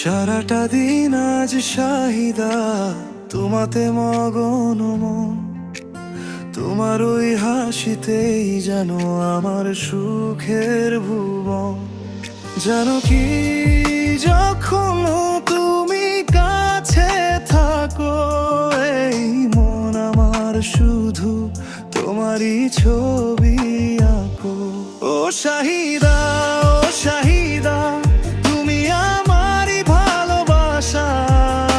সারাটা দিন আজ শাহিদা তোমাতে মগন মন, তোমার ওই হাসিতেই যেন আমার সুখের ভুবন। জানো কি, যখন তুমি কাছে থাকো এই মন আমার শুধু তোমারই ছবি আঁকো। ও শাহিদা, ও শাহিদা, তুমি আমারই ভালোবাসা,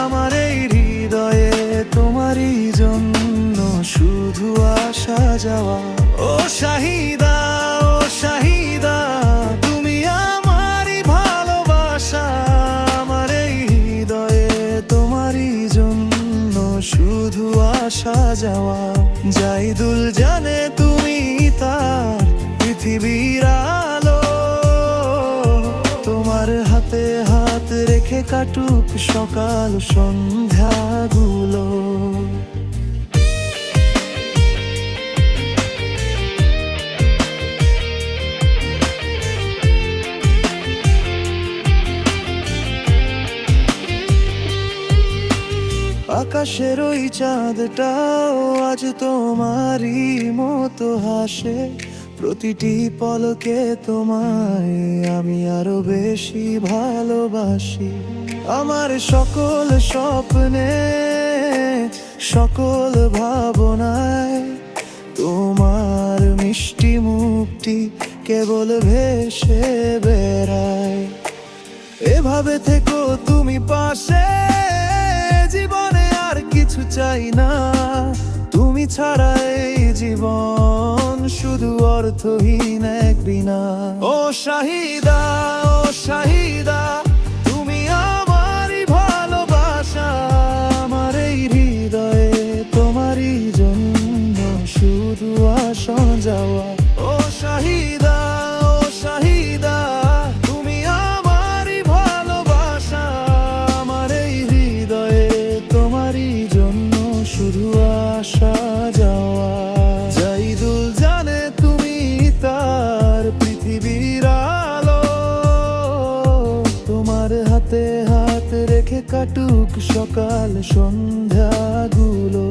আমার এই হৃদয়ে তোমারই জন্য শুধু আসা যাওয়া। ও শাহিদা, ও শাহিদা, তুমি আমারই ভালোবাসা, আমার এই হৃদয়ে তোমারই জন্য শুধু আসা যাওয়া। জাইদুল জানে তুমি তার পৃথিবীর আলো, তোমার হাতে হাত রেখে কাটুক সকাল সন্ধ্যাগুলো। আকাশের ওই চাঁদটাও আজ তোমারই মতো হাসে, প্রতিটি পলকে তোমায় আমি আরো বেশি ভালোবাসি। আমার সকল স্বপ্নে, সকল ভাবনায় তোমার মিষ্টি মুখটি কেবল ভেসে বেড়ায়। এভাবে থেকো তুমি পাশে, জীবনে আর কিছু চাই না, তুমি ছাড়া এই জীবন শুধু অর্থহীন এক বিনা। ও শাহিদা, ও শাহিদা, তুমি আমারই ভালোবাসা, আমার এই হৃদয়ে তোমারই জন্য শুধু আসা যাওয়া। ও শাহিদা, ও শাহিদা, তুমি আমারই ভালোবাসা, আমার এই হৃদয়ে তোমারই জন্য শুধু আসা যাওয়া। জাইদুল জানে তুমি তার পৃথিবীর আলো, তোমার হাতে হাত রেখে কাটুক সকাল সন্ধ্যাগুলো।